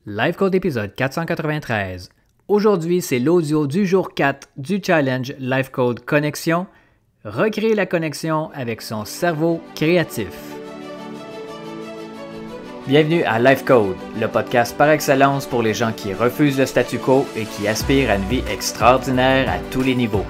Life Code épisode 493. Aujourd'hui, c'est l'audio du jour 4 du challenge Life Code Connexion. Recréer la connexion avec son cerveau créatif. Bienvenue à Life Code, le podcast par excellence pour les gens qui refusent le statu quo et qui aspirent à une vie extraordinaire à tous les niveaux.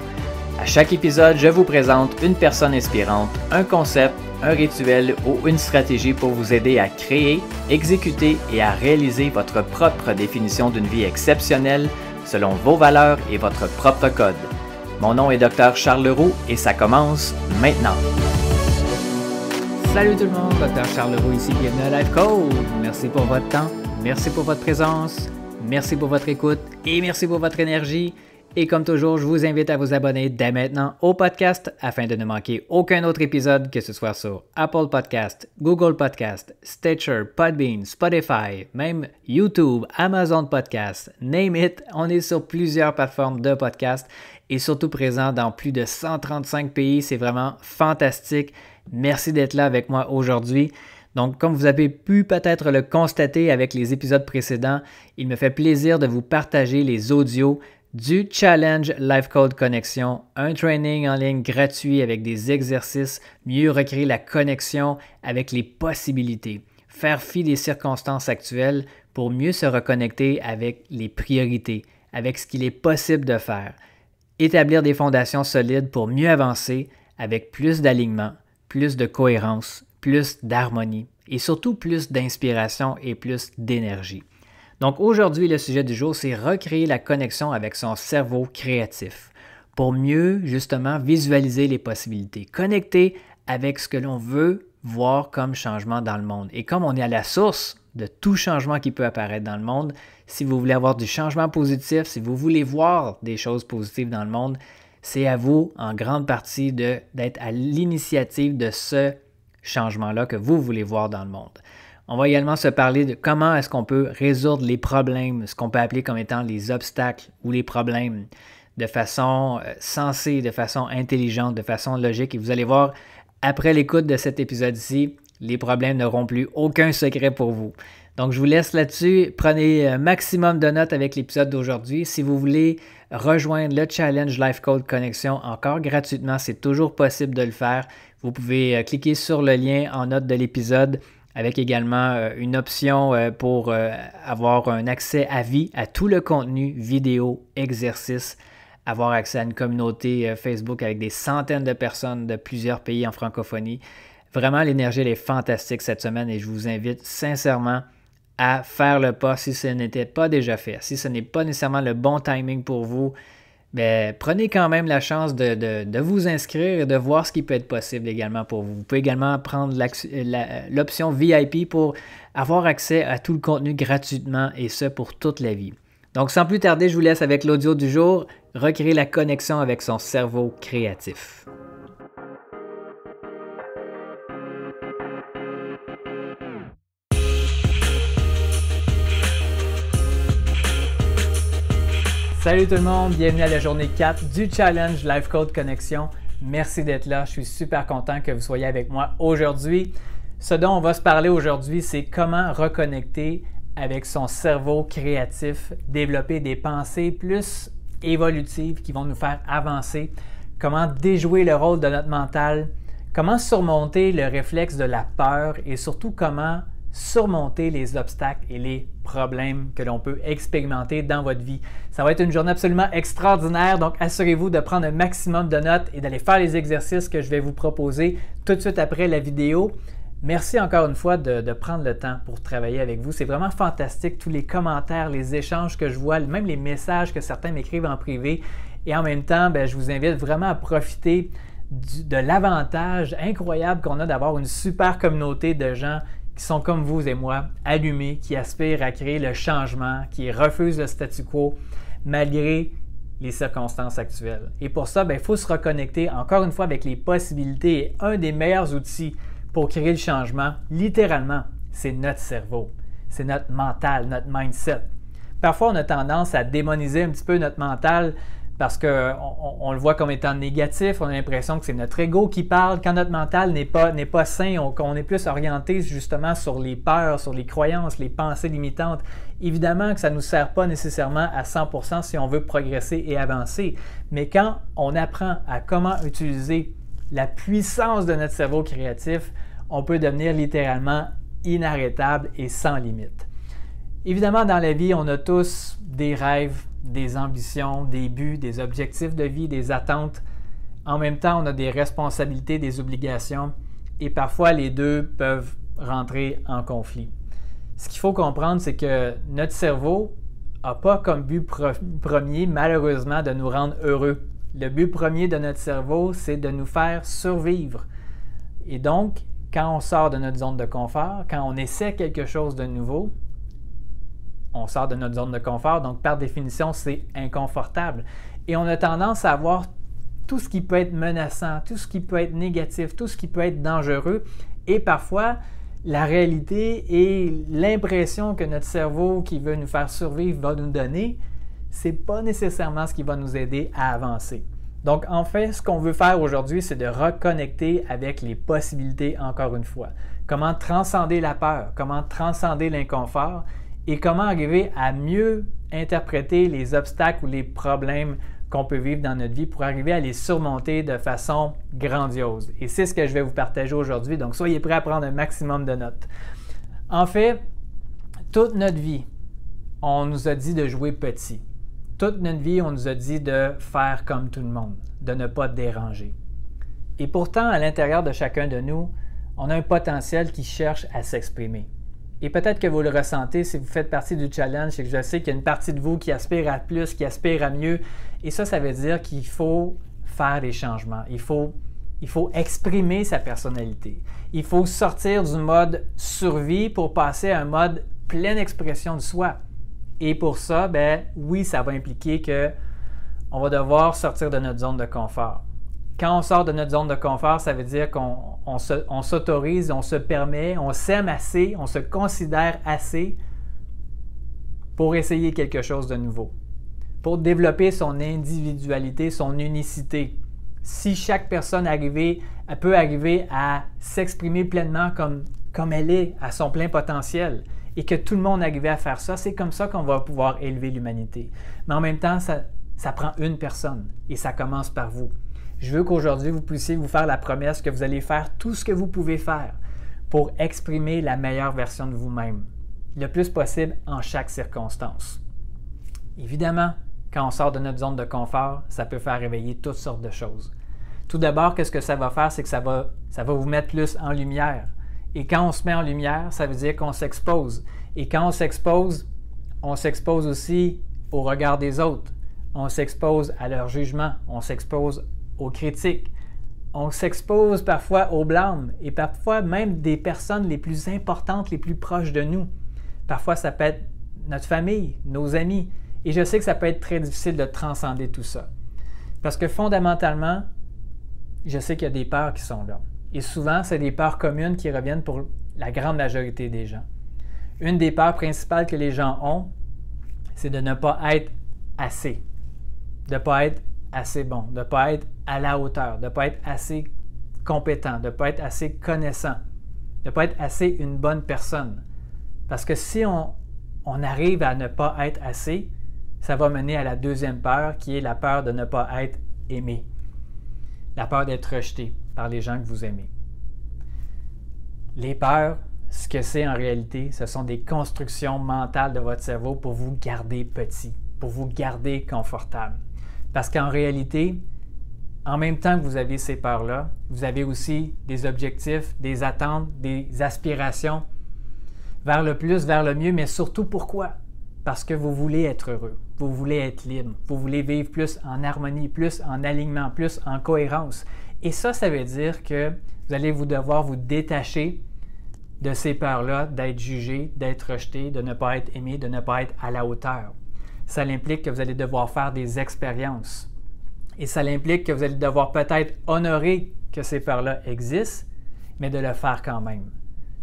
À chaque épisode, je vous présente une personne inspirante, un concept, un rituel ou une stratégie pour vous aider à créer, exécuter et à réaliser votre propre définition d'une vie exceptionnelle selon vos valeurs et votre propre code. Mon nom est Dr. Charles Leroux et ça commence maintenant. Salut tout le monde, Dr. Charles Leroux ici, bienvenue à Life Code. Merci pour votre temps, merci pour votre présence, merci pour votre écoute et merci pour votre énergie. Et comme toujours, je vous invite à vous abonner dès maintenant au podcast afin de ne manquer aucun autre épisode, que ce soit sur Apple Podcast, Google Podcast, Stitcher, Podbean, Spotify, même YouTube, Amazon Podcast, name it. On est sur plusieurs plateformes de podcast et surtout présent dans plus de 135 pays. C'est vraiment fantastique. Merci d'être là avec moi aujourd'hui. Donc, comme vous avez pu peut-être le constater avec les épisodes précédents, il me fait plaisir de vous partager les audios du Challenge Life Code Connexion, un training en ligne gratuit avec des exercices, mieux recréer la connexion avec les possibilités, faire fi des circonstances actuelles pour mieux se reconnecter avec les priorités, avec ce qu'il est possible de faire, établir des fondations solides pour mieux avancer avec plus d'alignement, plus de cohérence, plus d'harmonie et surtout plus d'inspiration et plus d'énergie. Donc aujourd'hui, le sujet du jour, c'est recréer la connexion avec son cerveau créatif pour mieux justement visualiser les possibilités, connecter avec ce que l'on veut voir comme changement dans le monde. Et comme on est à la source de tout changement qui peut apparaître dans le monde, si vous voulez avoir du changement positif, si vous voulez voir des choses positives dans le monde, c'est à vous en grande partie d'être à l'initiative de ce changement-là que vous voulez voir dans le monde. On va également se parler de comment est-ce qu'on peut résoudre les problèmes, ce qu'on peut appeler comme étant les obstacles ou les problèmes de façon sensée, de façon intelligente, de façon logique. Et vous allez voir, après l'écoute de cet épisode-ci, les problèmes n'auront plus aucun secret pour vous. Donc, je vous laisse là-dessus. Prenez un maximum de notes avec l'épisode d'aujourd'hui. Si vous voulez rejoindre le Challenge Life Code Connexion encore gratuitement, c'est toujours possible de le faire. Vous pouvez cliquer sur le lien en note de l'épisode, avec également une option pour avoir un accès à vie à tout le contenu, vidéo, exercice, avoir accès à une communauté Facebook avec des centaines de personnes de plusieurs pays en francophonie. Vraiment, l'énergie elle est fantastique cette semaine et je vous invite sincèrement à faire le pas si ce n'était pas déjà fait. Si ce n'est pas nécessairement le bon timing pour vous, bien, prenez quand même la chance de vous inscrire et de voir ce qui peut être possible également pour vous. Vous pouvez également prendre l'option VIP pour avoir accès à tout le contenu gratuitement et ce pour toute la vie. Donc, sans plus tarder, je vous laisse avec l'audio du jour, recréer la connexion avec son cerveau créatif. Salut tout le monde, bienvenue à la journée 4 du Challenge Life Code Connexion. Merci d'être là, je suis super content que vous soyez avec moi aujourd'hui. Ce dont on va se parler aujourd'hui, c'est comment reconnecter avec son cerveau créatif, développer des pensées plus évolutives qui vont nous faire avancer, comment déjouer le rôle de notre mental, comment surmonter le réflexe de la peur et surtout comment surmonter les obstacles et les problèmes que l'on peut expérimenter dans votre vie. Ça va être une journée absolument extraordinaire, donc assurez-vous de prendre un maximum de notes et d'aller faire les exercices que je vais vous proposer tout de suite après la vidéo. Merci encore une fois de prendre le temps pour travailler avec vous. C'est vraiment fantastique, tous les commentaires, les échanges que je vois, même les messages que certains m'écrivent en privé. Et en même temps, je vous invite vraiment à profiter de l'avantage incroyable qu'on a d'avoir une super communauté de gens qui sont comme vous et moi, allumés, qui aspirent à créer le changement, qui refusent le statu quo malgré les circonstances actuelles. Et pour ça, il faut se reconnecter encore une fois avec les possibilités. Et un des meilleurs outils pour créer le changement, littéralement, c'est notre cerveau, c'est notre mental, notre mindset. Parfois, on a tendance à démoniser un petit peu notre mental parce qu'on le voit comme étant négatif, on a l'impression que c'est notre ego qui parle, quand notre mental n'est pas sain, qu'on est plus orienté justement sur les peurs, sur les croyances, les pensées limitantes. Évidemment que ça ne nous sert pas nécessairement à 100% si on veut progresser et avancer, mais quand on apprend à comment utiliser la puissance de notre cerveau créatif, on peut devenir littéralement inarrêtable et sans limite. Évidemment, dans la vie, on a tous des rêves, des ambitions, des buts, des objectifs de vie, des attentes. En même temps, on a des responsabilités, des obligations et parfois les deux peuvent rentrer en conflit. Ce qu'il faut comprendre, c'est que notre cerveau n'a pas comme but premier, malheureusement, de nous rendre heureux. Le but premier de notre cerveau, c'est de nous faire survivre. Et donc, quand on sort de notre zone de confort, quand on essaie quelque chose de nouveau, on sort de notre zone de confort, donc par définition, c'est inconfortable. Et on a tendance à voir tout ce qui peut être menaçant, tout ce qui peut être négatif, tout ce qui peut être dangereux. Et parfois, la réalité et l'impression que notre cerveau qui veut nous faire survivre va nous donner, ce n'est pas nécessairement ce qui va nous aider à avancer. Donc, en fait, ce qu'on veut faire aujourd'hui, c'est de reconnecter avec les possibilités, encore une fois. Comment transcender la peur, comment transcender l'inconfort et comment arriver à mieux interpréter les obstacles ou les problèmes qu'on peut vivre dans notre vie pour arriver à les surmonter de façon grandiose. Et c'est ce que je vais vous partager aujourd'hui, donc soyez prêts à prendre un maximum de notes. En fait, toute notre vie, on nous a dit de jouer petit. Toute notre vie, on nous a dit de faire comme tout le monde, de ne pas déranger. Et pourtant, à l'intérieur de chacun de nous, on a un potentiel qui cherche à s'exprimer. Et peut-être que vous le ressentez si vous faites partie du challenge, c'est que je sais qu'il y a une partie de vous qui aspire à plus, qui aspire à mieux. Et ça veut dire qu'il faut faire des changements. Il faut exprimer sa personnalité. Il faut sortir du mode survie pour passer à un mode pleine expression de soi. Et pour ça, oui, ça va impliquer qu'on va devoir sortir de notre zone de confort. Quand on sort de notre zone de confort, ça veut dire qu'on s'autorise, on se permet, on s'aime assez, on se considère assez pour essayer quelque chose de nouveau, pour développer son individualité, son unicité. Si chaque personne peut arriver à s'exprimer pleinement comme elle est, à son plein potentiel, et que tout le monde arrivait à faire ça, c'est comme ça qu'on va pouvoir élever l'humanité. Mais en même temps, ça prend une personne, et ça commence par vous. Je veux qu'aujourd'hui, vous puissiez vous faire la promesse que vous allez faire tout ce que vous pouvez faire pour exprimer la meilleure version de vous-même, le plus possible en chaque circonstance. Évidemment, quand on sort de notre zone de confort, ça peut faire réveiller toutes sortes de choses. Tout d'abord, qu'est-ce que ça va faire? C'est que ça va vous mettre plus en lumière. Et quand on se met en lumière, ça veut dire qu'on s'expose. Et quand on s'expose aussi au regard des autres. On s'expose à leur jugement. On s'expose aux critiques. On s'expose parfois au blâme et parfois même des personnes les plus importantes, les plus proches de nous. Parfois, ça peut être notre famille, nos amis. Et je sais que ça peut être très difficile de transcender tout ça. Parce que fondamentalement, je sais qu'il y a des peurs qui sont là. Et souvent, c'est des peurs communes qui reviennent pour la grande majorité des gens. Une des peurs principales que les gens ont, c'est de ne pas être assez, de ne pas être assez bon, de ne pas être à la hauteur, de ne pas être assez compétent, de ne pas être assez connaissant, de ne pas être assez une bonne personne. Parce que si on arrive à ne pas être assez, ça va mener à la deuxième peur qui est la peur de ne pas être aimé, la peur d'être rejeté par les gens que vous aimez. Les peurs, ce que c'est en réalité, ce sont des constructions mentales de votre cerveau pour vous garder petit, pour vous garder confortable. Parce qu'en réalité, en même temps que vous avez ces peurs-là, vous avez aussi des objectifs, des attentes, des aspirations vers le plus, vers le mieux, mais surtout pourquoi? Parce que vous voulez être heureux, vous voulez être libre, vous voulez vivre plus en harmonie, plus en alignement, plus en cohérence. Et ça veut dire que vous allez devoir vous détacher de ces peurs-là, d'être jugé, d'être rejeté, de ne pas être aimé, de ne pas être à la hauteur. Ça implique que vous allez devoir faire des expériences. Et ça implique que vous allez devoir peut-être honorer que ces peurs-là existent, mais de le faire quand même.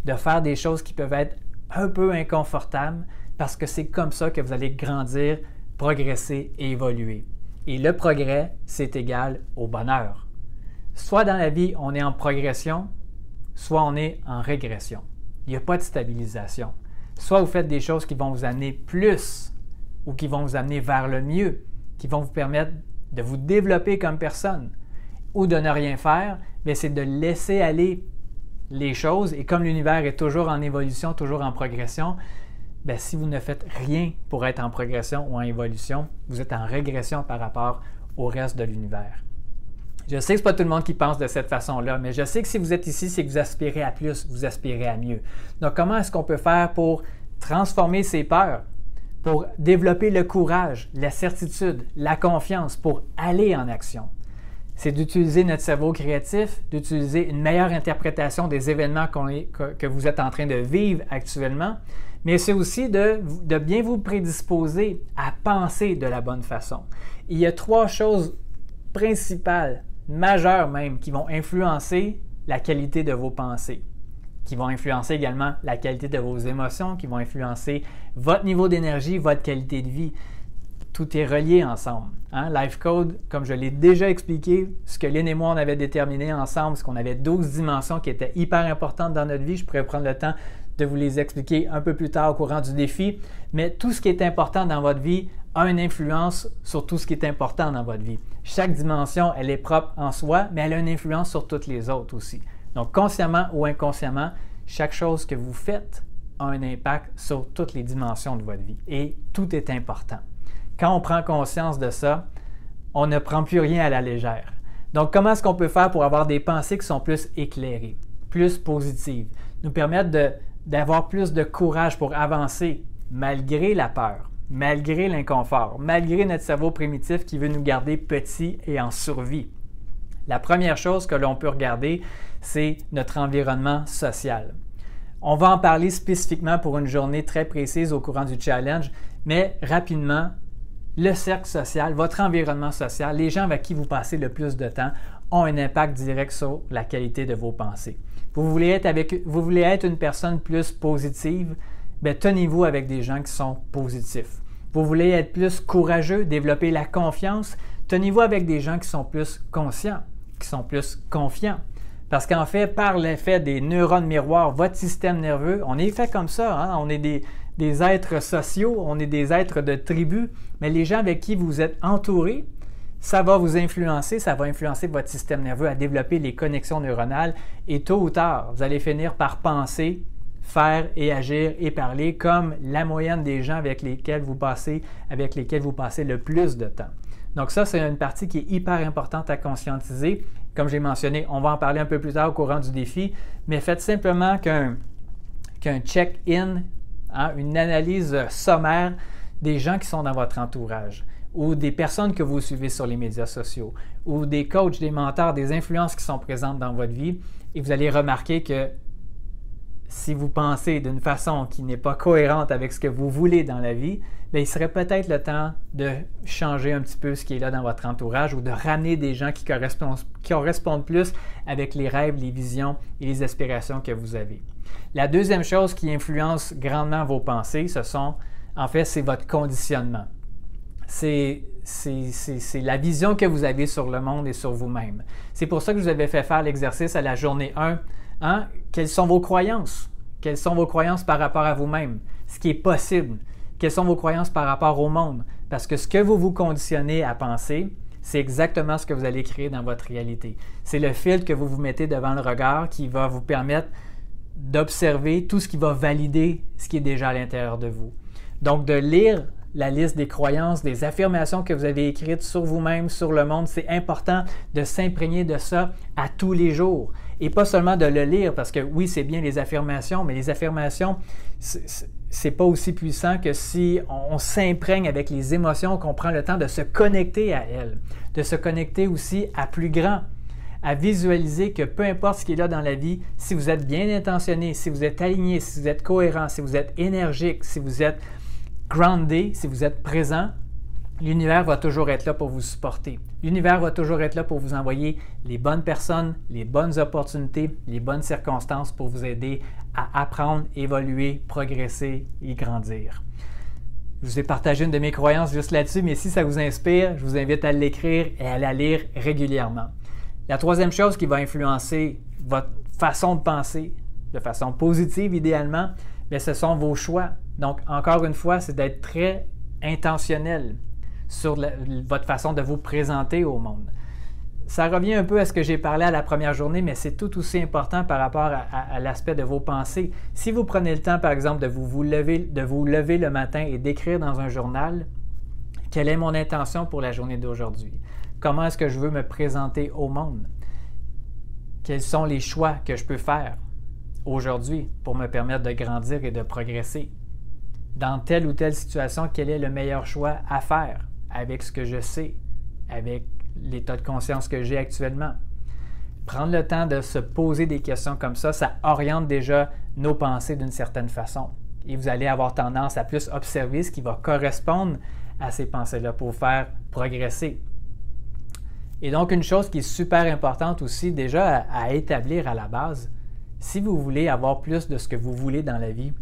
De faire des choses qui peuvent être un peu inconfortables parce que c'est comme ça que vous allez grandir, progresser et évoluer. Et le progrès, c'est égal au bonheur. Soit dans la vie, on est en progression, soit on est en régression. Il n'y a pas de stabilisation. Soit vous faites des choses qui vont vous amener plus ou qui vont vous amener vers le mieux, qui vont vous permettre de vous développer comme personne, ou de ne rien faire, bien, c'est de laisser aller les choses. Et comme l'univers est toujours en évolution, toujours en progression, bien, si vous ne faites rien pour être en progression ou en évolution, vous êtes en régression par rapport au reste de l'univers. Je sais que ce n'est pas tout le monde qui pense de cette façon-là, mais je sais que si vous êtes ici, c'est que vous aspirez à plus, vous aspirez à mieux. Donc, comment est-ce qu'on peut faire pour transformer ces peurs, pour développer le courage, la certitude, la confiance, pour aller en action? C'est d'utiliser notre cerveau créatif, d'utiliser une meilleure interprétation des événements que vous êtes en train de vivre actuellement, mais c'est aussi de bien vous prédisposer à penser de la bonne façon. Il y a 3 choses principales, majeures même, qui vont influencer la qualité de vos pensées, qui vont influencer également la qualité de vos émotions, qui vont influencer votre niveau d'énergie, votre qualité de vie. Tout est relié ensemble. Life Code, comme je l'ai déjà expliqué, ce que Lynn et moi on avait déterminé ensemble, c'est qu'on avait 12 dimensions qui étaient hyper importantes dans notre vie. Je pourrais prendre le temps de vous les expliquer un peu plus tard au courant du défi. Mais tout ce qui est important dans votre vie a une influence sur tout ce qui est important dans votre vie. Chaque dimension, elle est propre en soi, mais elle a une influence sur toutes les autres aussi. Donc, consciemment ou inconsciemment, chaque chose que vous faites a un impact sur toutes les dimensions de votre vie. Et tout est important. Quand on prend conscience de ça, on ne prend plus rien à la légère. Donc, comment est-ce qu'on peut faire pour avoir des pensées qui sont plus éclairées, plus positives, nous permettre d'avoir plus de courage pour avancer malgré la peur, malgré l'inconfort, malgré notre cerveau primitif qui veut nous garder petits et en survie? La première chose que l'on peut regarder, c'est notre environnement social. On va en parler spécifiquement pour une journée très précise au courant du challenge, mais rapidement, le cercle social, votre environnement social, les gens avec qui vous passez le plus de temps ont un impact direct sur la qualité de vos pensées. Vous voulez être une personne plus positive, bien, tenez-vous avec des gens qui sont positifs. Vous voulez être plus courageux, développer la confiance, tenez-vous avec des gens qui sont plus conscients, qui sont plus confiants. Parce qu'en fait, par l'effet des neurones miroirs, votre système nerveux, on est fait comme ça, on est des êtres sociaux, on est des êtres de tribu, mais les gens avec qui vous êtes entourés, ça va vous influencer, ça va influencer votre système nerveux à développer les connexions neuronales et tôt ou tard, vous allez finir par penser, faire et agir et parler comme la moyenne des gens avec lesquels vous passez le plus de temps. Donc ça, c'est une partie qui est hyper importante à conscientiser. Comme j'ai mentionné, on va en parler un peu plus tard au courant du défi, mais faites simplement qu'un check-in, une analyse sommaire des gens qui sont dans votre entourage ou des personnes que vous suivez sur les médias sociaux ou des coachs, des mentors, des influences qui sont présentes dans votre vie et vous allez remarquer que si vous pensez d'une façon qui n'est pas cohérente avec ce que vous voulez dans la vie, bien, il serait peut-être le temps de changer un petit peu ce qui est là dans votre entourage ou de ramener des gens qui correspondent plus avec les rêves, les visions et les aspirations que vous avez. La deuxième chose qui influence grandement vos pensées, c'est votre conditionnement. C'est la vision que vous avez sur le monde et sur vous-même. C'est pour ça que je vous avais fait faire l'exercice à la journée 1. Quelles sont vos croyances? Quelles sont vos croyances par rapport à vous-même? Ce qui est possible. Quelles sont vos croyances par rapport au monde? Parce que ce que vous vous conditionnez à penser, c'est exactement ce que vous allez créer dans votre réalité. C'est le filtre que vous vous mettez devant le regard qui va vous permettre d'observer tout ce qui va valider ce qui est déjà à l'intérieur de vous. Donc, de lire la liste des croyances, des affirmations que vous avez écrites sur vous-même, sur le monde, c'est important de s'imprégner de ça à tous les jours. Et pas seulement de le lire, parce que oui, c'est bien les affirmations, mais les affirmations, c'est pas aussi puissant que si on s'imprègne avec les émotions, qu'on prend le temps de se connecter à elles, de se connecter aussi à plus grand, à visualiser que peu importe ce qui est là dans la vie, si vous êtes bien intentionné, si vous êtes aligné, si vous êtes cohérent, si vous êtes énergique, si vous êtes groundé, si vous êtes présent, l'univers va toujours être là pour vous supporter. L'univers va toujours être là pour vous envoyer les bonnes personnes, les bonnes opportunités, les bonnes circonstances pour vous aider à apprendre, évoluer, progresser et grandir. Je vous ai partagé une de mes croyances juste là-dessus, mais si ça vous inspire, je vous invite à l'écrire et à la lire régulièrement. La troisième chose qui va influencer votre façon de penser, de façon positive idéalement, bien, ce sont vos choix. Donc, encore une fois, c'est d'être très intentionnel sur votre façon de vous présenter au monde. Ça revient un peu à ce que j'ai parlé à la première journée, mais c'est tout aussi important par rapport à l'aspect de vos pensées. Si vous prenez le temps, par exemple, de vous lever le matin et d'écrire dans un journal, quelle est mon intention pour la journée d'aujourd'hui? Comment est-ce que je veux me présenter au monde? Quels sont les choix que je peux faire aujourd'hui pour me permettre de grandir et de progresser? Dans telle ou telle situation, quel est le meilleur choix à faire avec ce que je sais, avec l'état de conscience que j'ai actuellement? Prendre le temps de se poser des questions comme ça oriente déjà nos pensées d'une certaine façon. Et vous allez avoir tendance à plus observer ce qui va correspondre à ces pensées-là pour vous faire progresser. Et donc, une chose qui est super importante aussi déjà à établir à la base, si vous voulez avoir plus de ce que vous voulez dans la vie,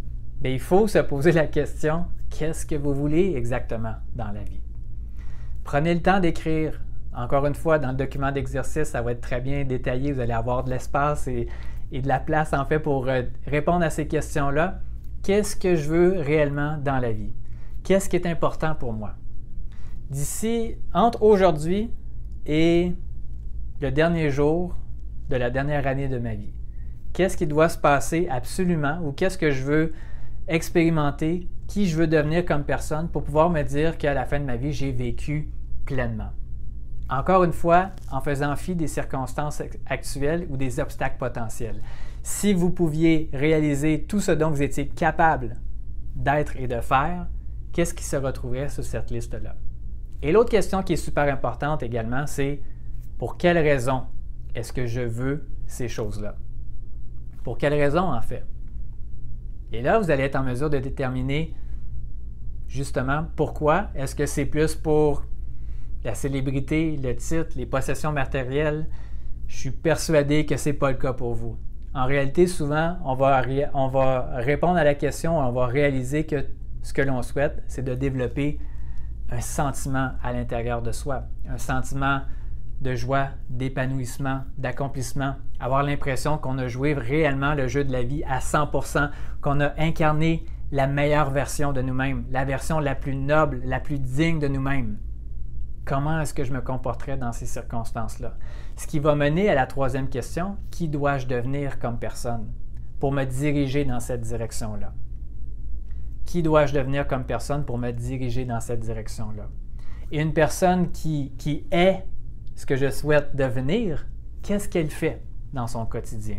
bien, il faut se poser la question, qu'est-ce que vous voulez exactement dans la vie? Prenez le temps d'écrire. Encore une fois, dans le document d'exercice, ça va être très bien détaillé. Vous allez avoir de l'espace et de la place, en fait, pour répondre à ces questions-là. Qu'est-ce que je veux réellement dans la vie? Qu'est-ce qui est important pour moi? D'ici, entre aujourd'hui et le dernier jour de la dernière année de ma vie, qu'est-ce qui doit se passer absolument ou qu'est-ce que je veux expérimenter, qui je veux devenir comme personne pour pouvoir me dire qu'à la fin de ma vie, j'ai vécu pleinement. Encore une fois, en faisant fi des circonstances actuelles ou des obstacles potentiels. Si vous pouviez réaliser tout ce dont vous étiez capable d'être et de faire, qu'est-ce qui se retrouverait sur cette liste-là? Et l'autre question qui est super importante également, c'est pour quelle raison est-ce que je veux ces choses-là? Pour quelle raison, en fait? Et là, vous allez être en mesure de déterminer justement pourquoi. Est-ce que c'est plus pour la célébrité, le titre, les possessions matérielles? Je suis persuadé que ce n'est pas le cas pour vous. En réalité, souvent, on va répondre à la question, on va réaliser que ce que l'on souhaite, c'est de développer un sentiment à l'intérieur de soi, un sentiment de joie, d'épanouissement, d'accomplissement, avoir l'impression qu'on a joué réellement le jeu de la vie à 100%, qu'on a incarné la meilleure version de nous-mêmes, la version la plus noble, la plus digne de nous-mêmes. Comment est-ce que je me comporterais dans ces circonstances-là? Ce qui va mener à la troisième question, qui dois-je devenir comme personne pour me diriger dans cette direction-là? Qui dois-je devenir comme personne pour me diriger dans cette direction-là? Et une personne qui est ce que je souhaite devenir, qu'est-ce qu'elle fait dans son quotidien?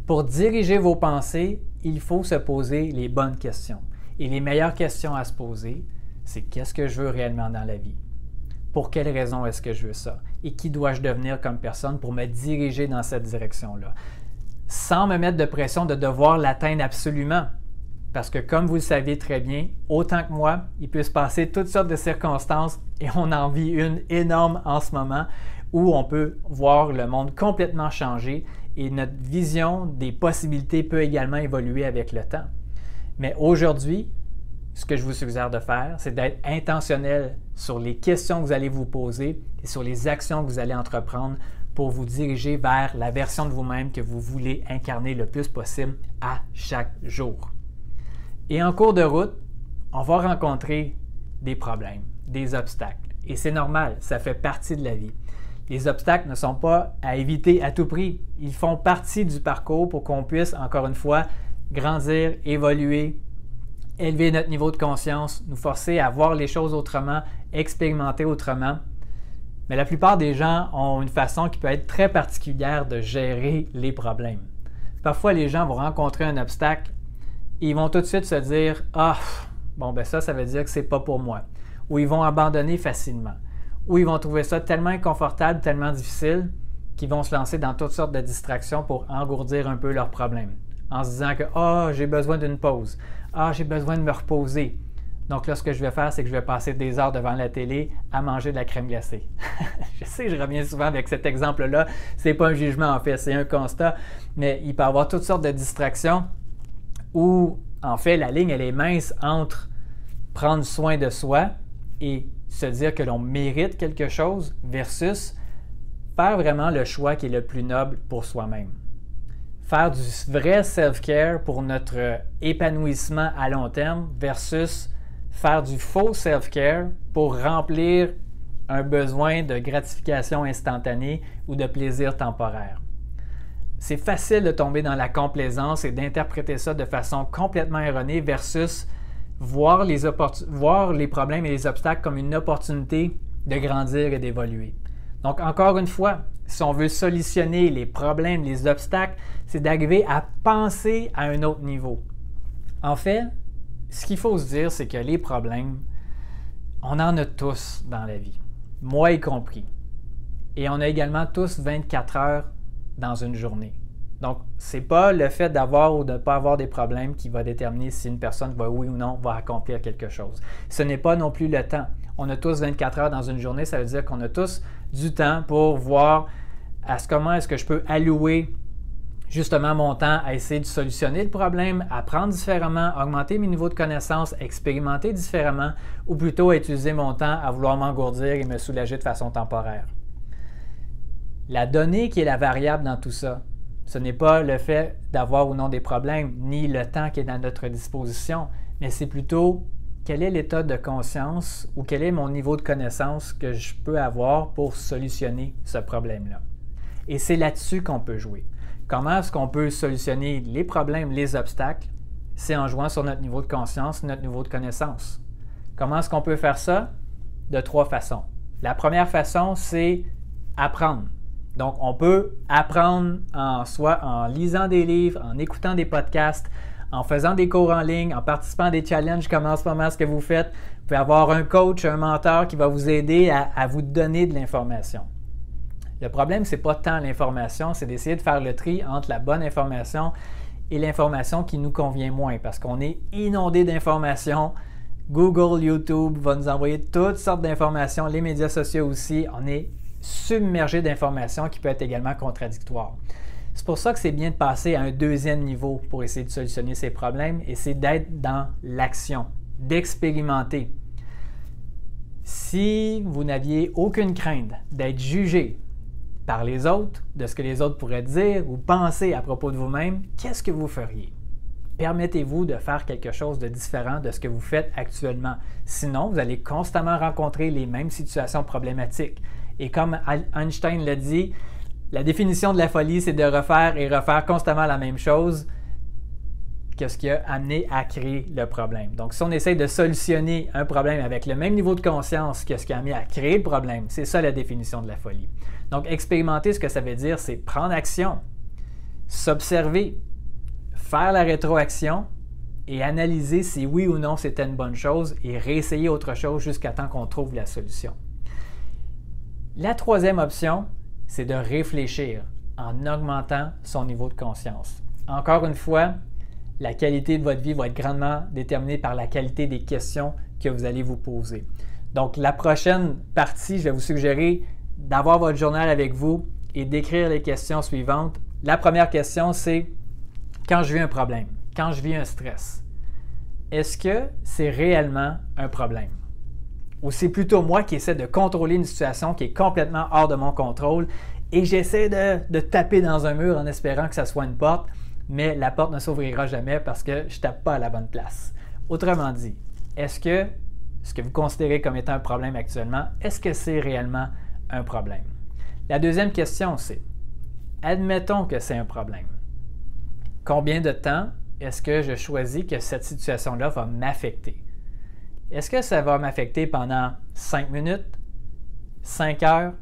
Pour diriger vos pensées, il faut se poser les bonnes questions. Et les meilleures questions à se poser, c'est qu'est-ce que je veux réellement dans la vie? Pour quelle raison est-ce que je veux ça? Et qui dois-je devenir comme personne pour me diriger dans cette direction-là? Sans me mettre de pression de devoir l'atteindre absolument. Parce que comme vous le savez très bien, autant que moi, il peut se passer toutes sortes de circonstances et on en vit une énorme en ce moment où on peut voir le monde complètement changer et notre vision des possibilités peut également évoluer avec le temps. Mais aujourd'hui, ce que je vous suggère de faire, c'est d'être intentionnel sur les questions que vous allez vous poser et sur les actions que vous allez entreprendre pour vous diriger vers la version de vous-même que vous voulez incarner le plus possible à chaque jour. Et en cours de route, on va rencontrer des problèmes, des obstacles. Et c'est normal, ça fait partie de la vie. Les obstacles ne sont pas à éviter à tout prix. Ils font partie du parcours pour qu'on puisse, encore une fois, grandir, évoluer, élever notre niveau de conscience, nous forcer à voir les choses autrement, expérimenter autrement. Mais la plupart des gens ont une façon qui peut être très particulière de gérer les problèmes. Parfois, les gens vont rencontrer un obstacle et ils vont tout de suite se dire « Ah, bon, ben ça veut dire que c'est pas pour moi. » Ou ils vont abandonner facilement. Ou ils vont trouver ça tellement inconfortable, tellement difficile qu'ils vont se lancer dans toutes sortes de distractions pour engourdir un peu leurs problèmes. En se disant que « Ah, j'ai besoin d'une pause. Ah, j'ai besoin de me reposer. » Donc là, ce que je vais faire, c'est que je vais passer des heures devant la télé à manger de la crème glacée. Je sais, je reviens souvent avec cet exemple-là. C'est pas un jugement en fait, c'est un constat. Mais il peut y avoir toutes sortes de distractions où, en fait, la ligne, elle est mince entre prendre soin de soi et se dire que l'on mérite quelque chose versus faire vraiment le choix qui est le plus noble pour soi-même. Faire du vrai self-care pour notre épanouissement à long terme versus faire du faux self-care pour remplir un besoin de gratification instantanée ou de plaisir temporaire. C'est facile de tomber dans la complaisance et d'interpréter ça de façon complètement erronée versus voir les problèmes et les obstacles comme une opportunité de grandir et d'évoluer. Donc, encore une fois, si on veut solutionner les problèmes, les obstacles, c'est d'arriver à penser à un autre niveau. En fait, ce qu'il faut se dire, c'est que les problèmes, on en a tous dans la vie, moi y compris. Et on a également tous 24 heures dans une journée. Donc, ce n'est pas le fait d'avoir ou de ne pas avoir des problèmes qui va déterminer si une personne va, oui ou non, va accomplir quelque chose. Ce n'est pas non plus le temps. On a tous 24 heures dans une journée, ça veut dire qu'on a tous du temps pour voir comment est-ce que je peux allouer justement mon temps à essayer de solutionner le problème, apprendre différemment, augmenter mes niveaux de connaissances, expérimenter différemment, ou plutôt à utiliser mon temps à vouloir m'engourdir et me soulager de façon temporaire. La donnée qui est la variable dans tout ça, ce n'est pas le fait d'avoir ou non des problèmes, ni le temps qui est à notre disposition, mais c'est plutôt quel est l'état de conscience ou quel est mon niveau de connaissance que je peux avoir pour solutionner ce problème-là. Et c'est là-dessus qu'on peut jouer. Comment est-ce qu'on peut solutionner les problèmes, les obstacles? C'est en jouant sur notre niveau de conscience, notre niveau de connaissance. Comment est-ce qu'on peut faire ça? De 3 façons. La première façon, c'est apprendre. Donc, on peut apprendre soit en lisant des livres, en écoutant des podcasts, en faisant des cours en ligne, en participant à des challenges comme en ce moment ce que vous faites. Vous pouvez avoir un coach, un mentor qui va vous aider à vous donner de l'information. Le problème, ce n'est pas tant l'information, c'est d'essayer de faire le tri entre la bonne information et l'information qui nous convient moins parce qu'on est inondé d'informations. Google, YouTube va nous envoyer toutes sortes d'informations, les médias sociaux aussi. On est submergé d'informations qui peuvent être également contradictoires. C'est pour ça que c'est bien de passer à un deuxième niveau pour essayer de solutionner ces problèmes et c'est d'être dans l'action, d'expérimenter. Si vous n'aviez aucune crainte d'être jugé par les autres, de ce que les autres pourraient dire ou penser à propos de vous-même, qu'est-ce que vous feriez? Permettez-vous de faire quelque chose de différent de ce que vous faites actuellement. Sinon, vous allez constamment rencontrer les mêmes situations problématiques. Et comme Einstein l'a dit, la définition de la folie, c'est de refaire et refaire constamment la même chose que ce qui a amené à créer le problème. Donc, si on essaie de solutionner un problème avec le même niveau de conscience que ce qui a amené à créer le problème, c'est ça la définition de la folie. Donc, expérimenter, ce que ça veut dire, c'est prendre action, s'observer, faire la rétroaction et analyser si oui ou non c'était une bonne chose et réessayer autre chose jusqu'à temps qu'on trouve la solution. La troisième option, c'est de réfléchir en augmentant son niveau de conscience. Encore une fois, la qualité de votre vie va être grandement déterminée par la qualité des questions que vous allez vous poser. Donc, la prochaine partie, je vais vous suggérer d'avoir votre journal avec vous et d'écrire les questions suivantes. La première question, c'est quand je vis un problème, quand je vis un stress, est-ce que c'est réellement un problème? Ou c'est plutôt moi qui essaie de contrôler une situation qui est complètement hors de mon contrôle et j'essaie de taper dans un mur en espérant que ça soit une porte, mais la porte ne s'ouvrira jamais parce que je ne tape pas à la bonne place. Autrement dit, est-ce que ce que vous considérez comme étant un problème actuellement, est-ce que c'est réellement un problème? La deuxième question, c'est, admettons que c'est un problème. Combien de temps est-ce que je choisis que cette situation-là va m'affecter? Est-ce que ça va m'affecter pendant 5 minutes, 5 heures,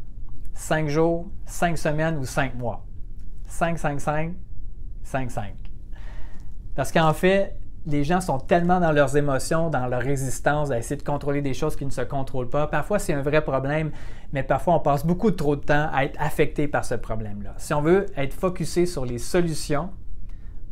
5 jours, 5 semaines ou 5 mois? 5, 5, 5, 5, 5. Parce qu'en fait, les gens sont tellement dans leurs émotions, dans leur résistance à essayer de contrôler des choses qui ne se contrôlent pas. Parfois, c'est un vrai problème, mais parfois, on passe beaucoup trop de temps à être affecté par ce problème-là. Si on veut être focusé sur les solutions,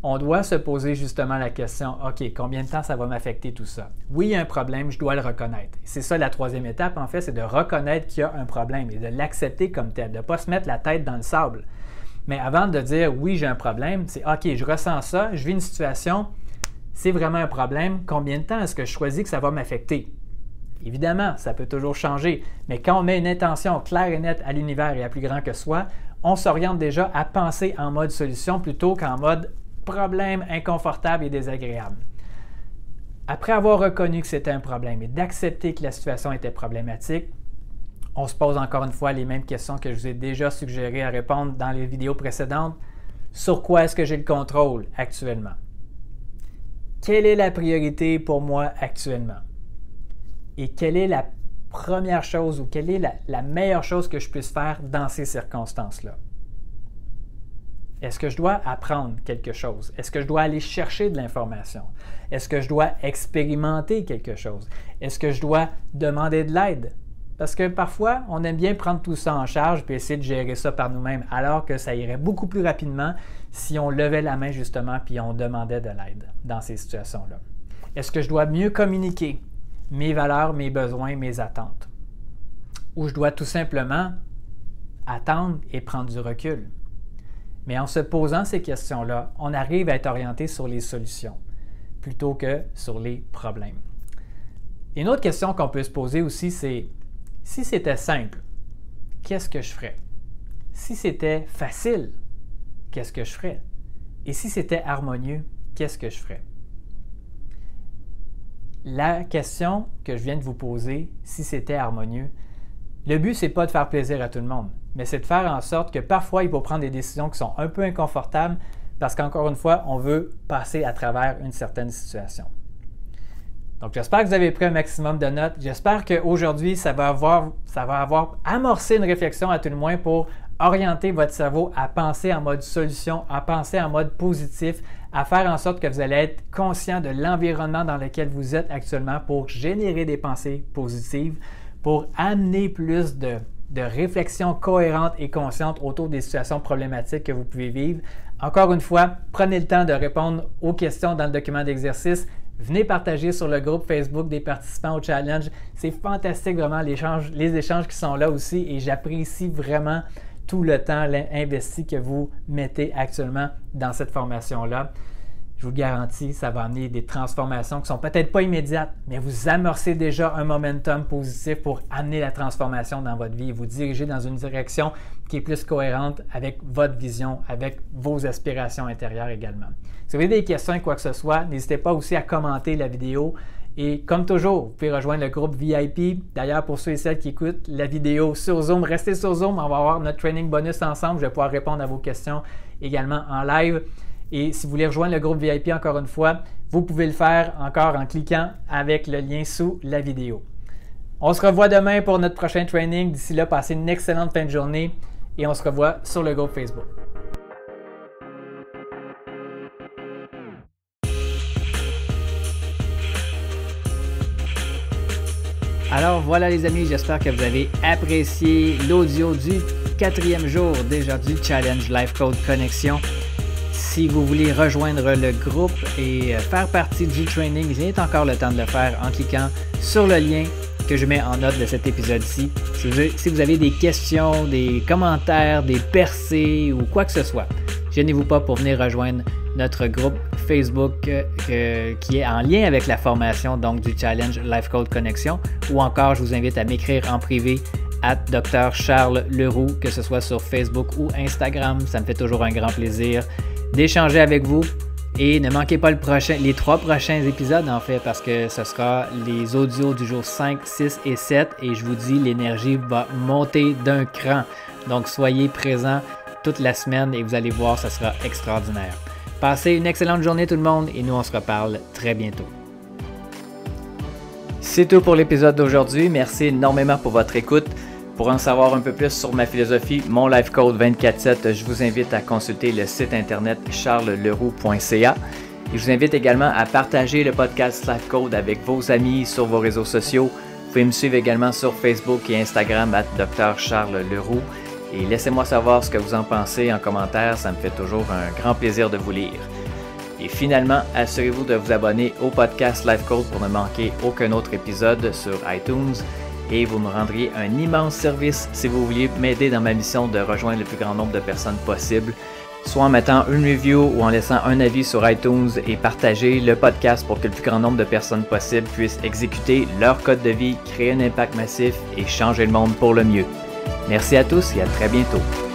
on doit se poser justement la question, OK, combien de temps ça va m'affecter tout ça? Oui, il y a un problème, je dois le reconnaître. C'est ça la troisième étape, en fait, c'est de reconnaître qu'il y a un problème et de l'accepter comme tel, de ne pas se mettre la tête dans le sable. Mais avant de dire, oui, j'ai un problème, c'est OK, je ressens ça, je vis une situation, c'est vraiment un problème, combien de temps est-ce que je choisis que ça va m'affecter? Évidemment, ça peut toujours changer, mais quand on met une intention claire et nette à l'univers et à plus grand que soi, on s'oriente déjà à penser en mode solution plutôt qu'en mode problème inconfortable et désagréable. Après avoir reconnu que c'était un problème et d'accepter que la situation était problématique, on se pose encore une fois les mêmes questions que je vous ai déjà suggéré à répondre dans les vidéos précédentes. Sur quoi est-ce que j'ai le contrôle actuellement? Quelle est la priorité pour moi actuellement? Et quelle est la première chose ou quelle est la meilleure chose que je puisse faire dans ces circonstances-là? Est-ce que je dois apprendre quelque chose? Est-ce que je dois aller chercher de l'information? Est-ce que je dois expérimenter quelque chose? Est-ce que je dois demander de l'aide? Parce que parfois, on aime bien prendre tout ça en charge et essayer de gérer ça par nous-mêmes, alors que ça irait beaucoup plus rapidement si on levait la main justement puis on demandait de l'aide dans ces situations-là. Est-ce que je dois mieux communiquer mes valeurs, mes besoins, mes attentes? Ou je dois tout simplement attendre et prendre du recul? Mais en se posant ces questions-là, on arrive à être orienté sur les solutions plutôt que sur les problèmes. Une autre question qu'on peut se poser aussi, c'est si c'était simple, qu'est-ce que je ferais? Si c'était facile, qu'est-ce que je ferais? Et si c'était harmonieux, qu'est-ce que je ferais? La question que je viens de vous poser, si c'était harmonieux, le but, ce n'est pas de faire plaisir à tout le monde, mais c'est de faire en sorte que parfois, il faut prendre des décisions qui sont un peu inconfortables parce qu'encore une fois, on veut passer à travers une certaine situation. Donc, j'espère que vous avez pris un maximum de notes. J'espère qu'aujourd'hui, ça va avoir amorcé une réflexion à tout le moins pour orienter votre cerveau à penser en mode solution, à penser en mode positif, à faire en sorte que vous allez être conscient de l'environnement dans lequel vous êtes actuellement pour générer des pensées positives, pour amener plus de réflexion cohérente et consciente autour des situations problématiques que vous pouvez vivre. Encore une fois, prenez le temps de répondre aux questions dans le document d'exercice. Venez partager sur le groupe Facebook des participants au challenge. C'est fantastique vraiment les échanges qui sont là aussi et j'apprécie vraiment tout le temps investi que vous mettez actuellement dans cette formation-là. Je vous le garantis, ça va amener des transformations qui ne sont peut-être pas immédiates, mais vous amorcez déjà un momentum positif pour amener la transformation dans votre vie et vous diriger dans une direction qui est plus cohérente avec votre vision, avec vos aspirations intérieures également. Si vous avez des questions ou quoi que ce soit, n'hésitez pas aussi à commenter la vidéo. Et comme toujours, vous pouvez rejoindre le groupe VIP. D'ailleurs, pour ceux et celles qui écoutent la vidéo sur Zoom, restez sur Zoom. On va avoir notre training bonus ensemble. Je vais pouvoir répondre à vos questions également en live. Et si vous voulez rejoindre le groupe VIP encore une fois, vous pouvez le faire encore en cliquant avec le lien sous la vidéo. On se revoit demain pour notre prochain training. D'ici là, passez une excellente fin de journée et on se revoit sur le groupe Facebook. Alors voilà les amis, j'espère que vous avez apprécié l'audio du 4e jour déjà du Challenge Life Code Connexion. Si vous voulez rejoindre le groupe et faire partie du training, il est encore le temps de le faire en cliquant sur le lien que je mets en note de cet épisode-ci. Si vous avez des questions, des commentaires, des percées ou quoi que ce soit, gênez-vous pas pour venir rejoindre notre groupe Facebook qui est en lien avec la formation donc, du Challenge Life Code Connexion ou encore je vous invite à m'écrire en privé @Dr Charles Leroux, que ce soit sur Facebook ou Instagram. Ça me fait toujours un grand plaisir d'échanger avec vous et ne manquez pas les 3 prochains épisodes en fait parce que ce sera les audios du jour 5, 6 et 7 et je vous dis l'énergie va monter d'un cran. Donc soyez présents toute la semaine et vous allez voir, ça sera extraordinaire. Passez une excellente journée tout le monde et nous on se reparle très bientôt. C'est tout pour l'épisode d'aujourd'hui. Merci énormément pour votre écoute. Pour en savoir un peu plus sur ma philosophie, mon Life Code 24/7, je vous invite à consulter le site internet charlesleroux.ca. Et je vous invite également à partager le podcast Life Code avec vos amis sur vos réseaux sociaux. Vous pouvez me suivre également sur Facebook et Instagram @Dr Charles Leroux. Et laissez-moi savoir ce que vous en pensez en commentaire, ça me fait toujours un grand plaisir de vous lire. Et finalement, assurez-vous de vous abonner au podcast Life Code pour ne manquer aucun autre épisode sur iTunes. Et vous me rendriez un immense service si vous vouliez m'aider dans ma mission de rejoindre le plus grand nombre de personnes possible. soit en mettant une review ou en laissant un avis sur iTunes et partager le podcast pour que le plus grand nombre de personnes possible puissent exécuter leur code de vie, créer un impact massif et changer le monde pour le mieux. Merci à tous et à très bientôt.